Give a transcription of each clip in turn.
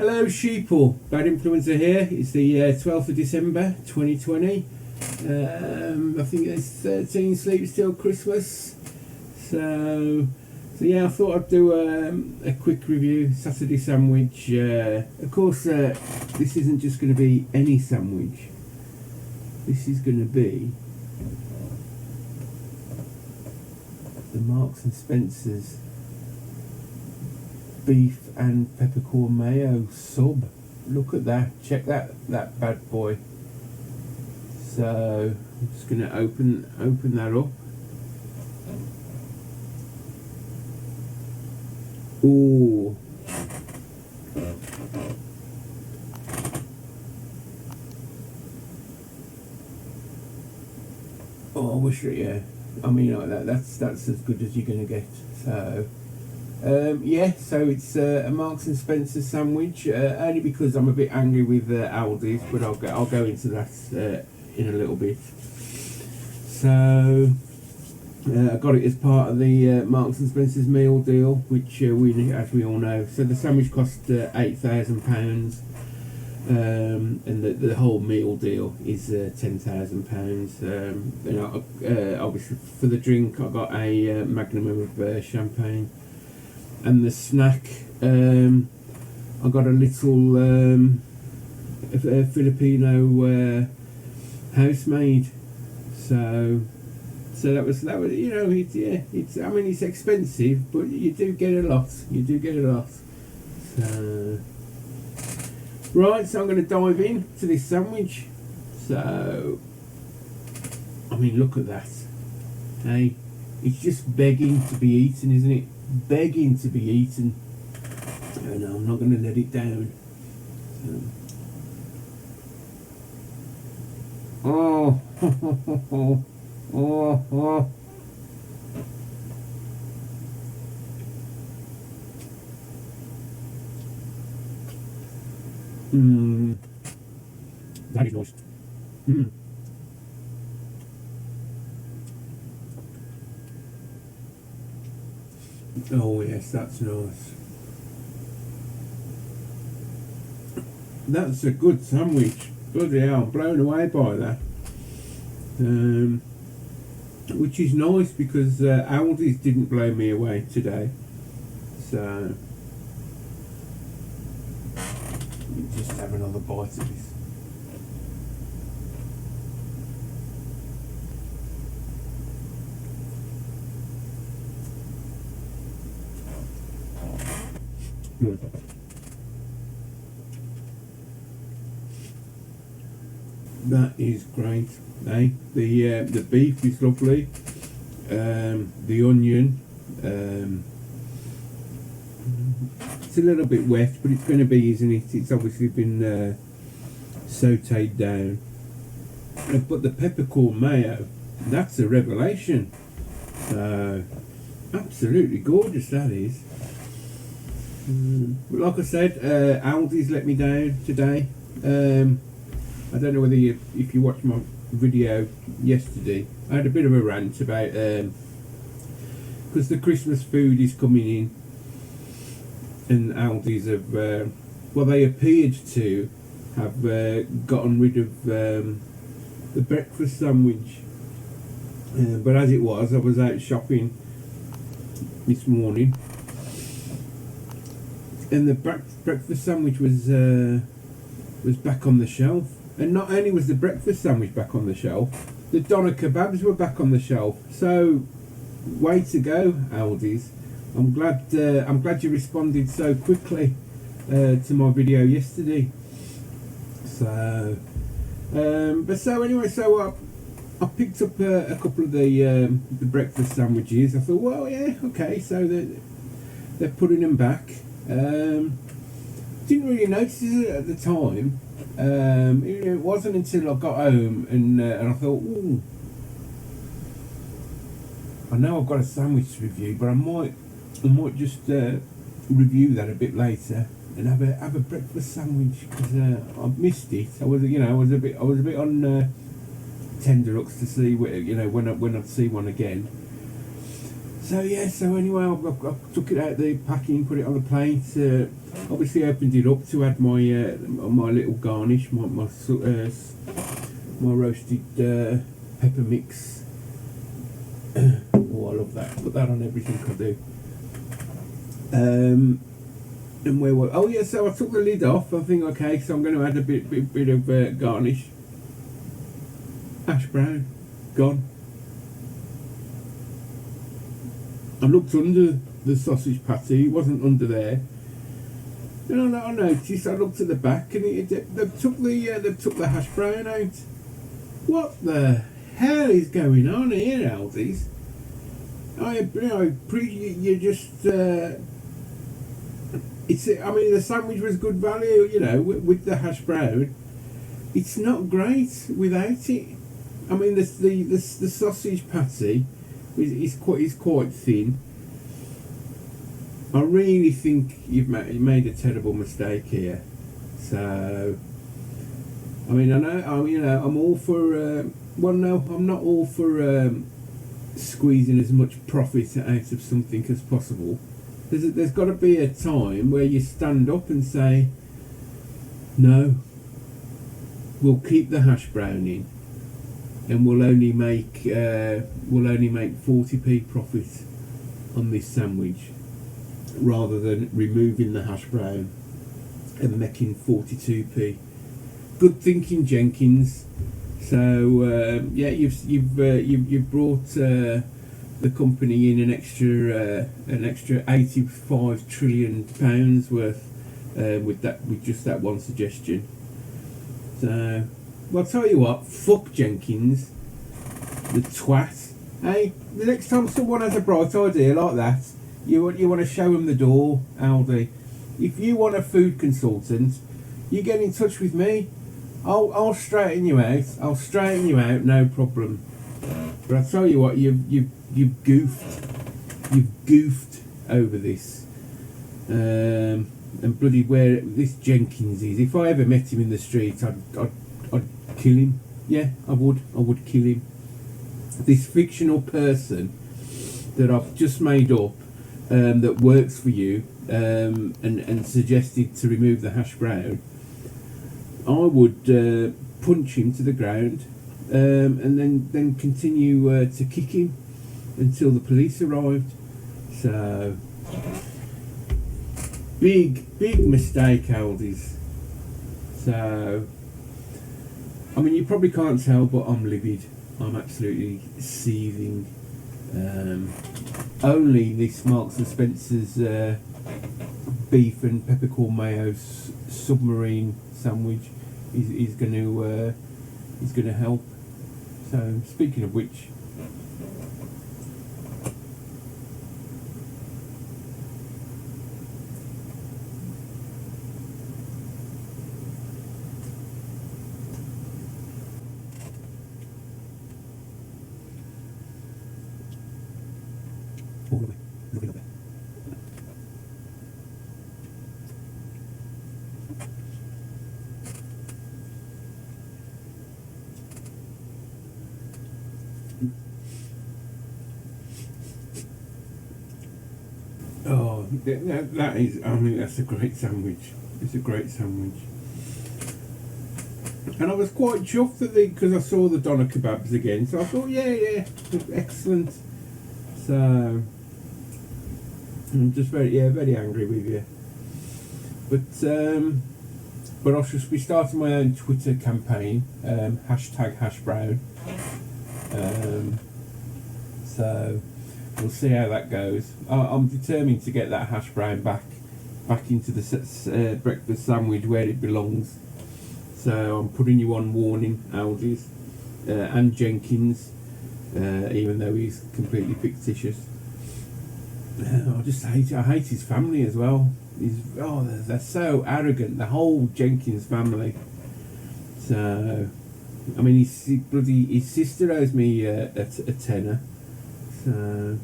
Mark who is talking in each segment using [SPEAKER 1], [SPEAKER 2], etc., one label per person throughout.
[SPEAKER 1] Hello sheeple, Bad Influencer here. It's the 12th of December 2020. I think there's 13 sleeps till Christmas. So yeah, I thought I'd do a quick review. Saturday sandwich. Of course, this isn't just going to be any sandwich. This is going to be the Marks and Spencer's beef and peppercorn mayo sub. Look at that, check that bad boy. So I'm just gonna open that up. Ooh. Oh, I wish it, yeah. I mean, like that's as good as you're gonna get. So yeah, so it's a Marks and Spencer sandwich, only because I'm a bit angry with Aldi's, but I'll go into that in a little bit. So I got it as part of the Marks and Spencer's meal deal, which as we all know. So the sandwich cost £8,000, and the whole meal deal is £10,000. Obviously for the drink, I got a magnum of champagne. And the snack, I got a little Filipino housemaid. So that was it's I mean, it's expensive, but you do get a lot. So right, so I'm going to dive in to this sandwich. So I mean, look at that. Hey, it's just begging to be eaten, isn't it? Begging to be eaten. Oh no, I'm not going to let it down. So. Oh. That is nice. Oh yes, that's nice. That's a good sandwich. Bloody hell, I'm blown away by that. Which is nice because Aldi's didn't blow me away today. So let me just have another bite of this. Good. That is great. Eh? The beef is lovely. The onion, it's a little bit wet, but it's going to be, isn't it? It's obviously been sautéed down. But the peppercorn mayo, that's a revelation. Absolutely gorgeous, that is. But like I said, Aldi's let me down today. I don't know whether if you watched my video yesterday, I had a bit of a rant about because the Christmas food is coming in, and Aldi's have they appeared to have gotten rid of the breakfast sandwich, but as it was, I was out shopping this morning, and the breakfast sandwich was back on the shelf. And not only was the breakfast sandwich back on the shelf, the doner kebabs were back on the shelf. So, way to go, Aldi's. I'm glad you responded so quickly to my video yesterday. So, I picked up a couple of the breakfast sandwiches. I thought, well, yeah, okay. So they're putting them back. Didn't really notice it at the time. It wasn't until I got home and I thought, ooh, I know I've got a sandwich to review, but I might just review that a bit later and have a breakfast sandwich because I missed it. I was a bit on tender hooks to see when I'd see one again. So yeah, so anyway, I took it out the packing, put it on the plate. Obviously, opened it up to add my little garnish, my roasted pepper mix. Oh, I love that. Put that on everything I do. And where was? Oh yeah, so I took the lid off. I think okay, so I'm going to add a bit of garnish. Hash brown, gone. I looked under the sausage patty. It wasn't under there. And I noticed. I looked at the back, and they took the hash brown out. What the hell is going on here, Aldi's? You just. I mean, the sandwich was good value, you know, with the hash brown. It's not great without it. I mean, the sausage patty is quite thin. I really think you've made a terrible mistake here. So, I mean, I'm all for. Well, no, I'm not all for squeezing as much profit out of something as possible. There's got to be a time where you stand up and say, no, we'll keep the hash brown in, and we'll only make 40p profit on this sandwich, rather than removing the hash brown and making 42p. Good thinking, Jenkins. So yeah, you've brought the company in an extra 85 trillion pounds worth with just that one suggestion. So, well, I'll tell you what, fuck Jenkins, the twat. Hey, the next time someone has a bright idea like that, you want to show them the door, Aldi. If you want a food consultant, you get in touch with me. I'll straighten you out. I'll straighten you out, no problem. But I tell you what, you've goofed over this. And bloody where this Jenkins is. If I ever met him in the street, I'd kill him. Yeah, I would kill him. This fictional person that I've just made up, that works for you, and suggested to remove the hash brown, I would punch him to the ground, and then continue to kick him until the police arrived. So, big mistake, Aldi's. So, I mean, you probably can't tell, but I'm livid. I'm absolutely seething. Only this Marks and Spencer's beef and peppercorn mayo submarine sandwich is going to help. So, speaking of which, all the way, lovely, lovely. Oh, that is, I mean, that's a great sandwich. It's a great sandwich. And I was quite chuffed that because I saw the doner kebabs again, so I thought, yeah, excellent. So, I'm just very angry with you. But I should be starting my own Twitter campaign, hashtag Hashbrown. So, we'll see how that goes. I'm determined to get that hash brown back into the breakfast sandwich where it belongs. So I'm putting you on warning, Aldi's, and Jenkins, even though he's completely fictitious. I hate his family as well. They're so arrogant, the whole Jenkins family. So, I mean, his sister owes me a tenner. So,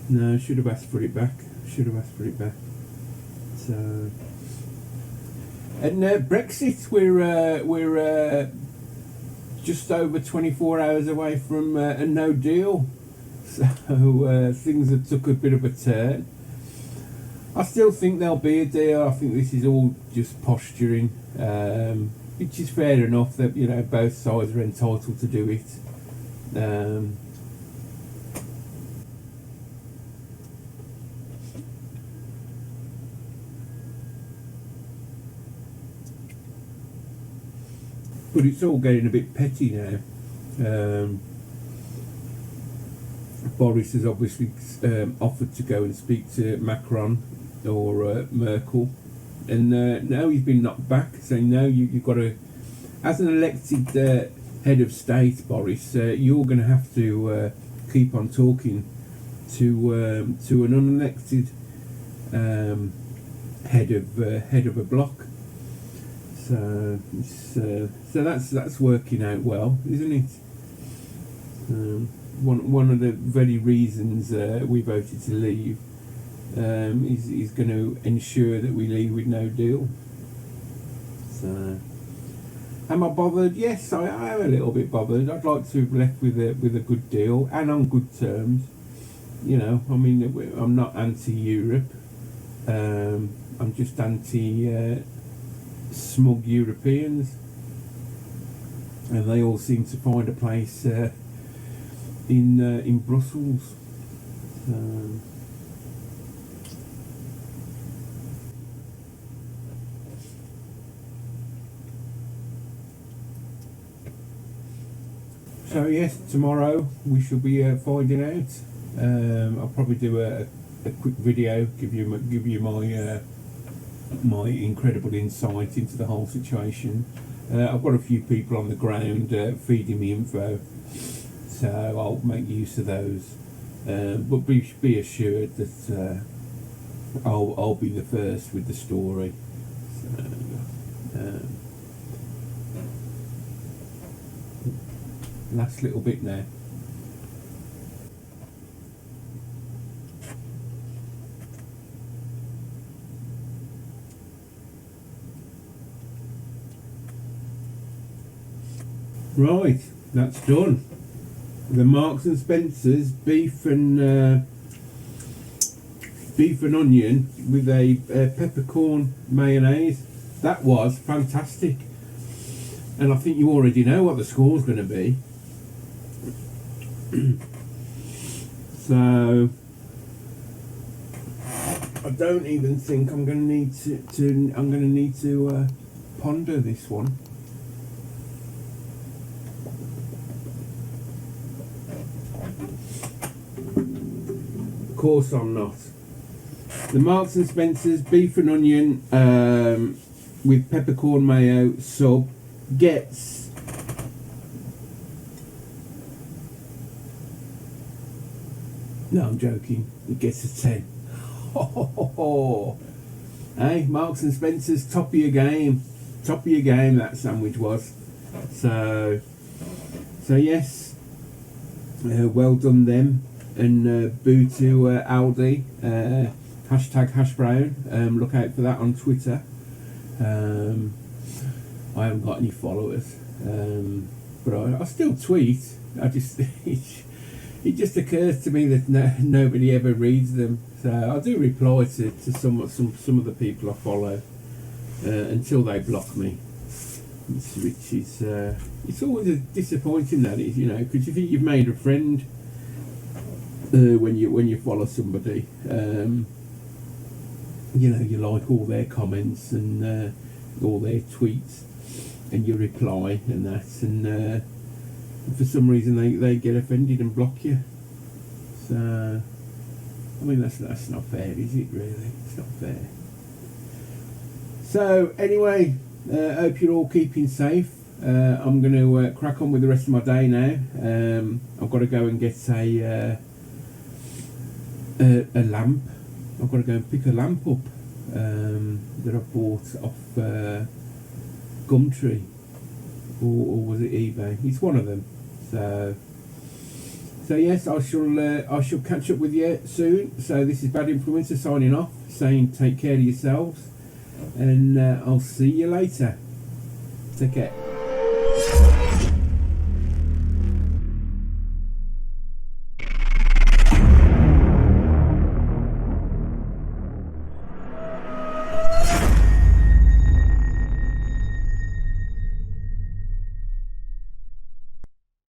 [SPEAKER 1] no, should have asked for it back. So, and Brexit, we're just over 24 hours away from a no deal. So things have took a bit of a turn. I still think there'll be a deal. I think this is all just posturing, which is fair enough. That both sides are entitled to do it. But it's all getting a bit petty now. Boris has obviously offered to go and speak to Macron or Merkel, and now he's been knocked back, saying no, you've got to, as an elected head of state, Boris, you're going to have to keep on talking to an unelected head of a bloc. So that's working out well, isn't it? One of the very reasons we voted to leave is going to ensure that we leave with no deal. So, am I bothered? Yes, I am a little bit bothered. I'd like to have left with a good deal and on good terms. I mean, I'm not anti-Europe. I'm just anti smug Europeans, and they all seem to find a place in Brussels. So yes, tomorrow we shall be finding out. I'll probably do a quick video, give you my incredible insight into the whole situation. I've got a few people on the ground feeding me info, so I'll make use of those. But be assured that I'll be the first with the story. So, last little bit now. Right, that's done. The Marks and Spencer's beef and onion with a peppercorn mayonnaise. That was fantastic, and I think you already know what the score's going to be. So I don't even think I'm going to need to ponder this one. Of course I'm not. The Marks and Spencer's beef and onion with peppercorn mayo sub gets no, I'm joking. It gets a 10. Hey, Marks and Spencer's, top of your game. Top of your game, that sandwich was. So yes, well done them. And boo to Aldi. Hashtag Hashbrown. Look out for that on Twitter. I haven't got any followers, but I still tweet. I just it just occurs to me that nobody ever reads them. So I do reply to some of the people I follow until they block me, which is it's always disappointing, that is, because you think you've made a friend when you follow somebody. You like all their comments and all their tweets, and you reply and that, and for some reason they get offended and block you. So I mean, that's not fair, is it? Really, it's not fair. So anyway, hope you're all keeping safe. I'm going to crack on with the rest of my day now. I've got to go and get a lamp. I've got to go and pick a lamp up that I bought off Gumtree, or was it eBay? It's one of them. So yes, I shall catch up with you soon. So this is Bad Influencer signing off, saying take care of yourselves, and I'll see you later. Take care.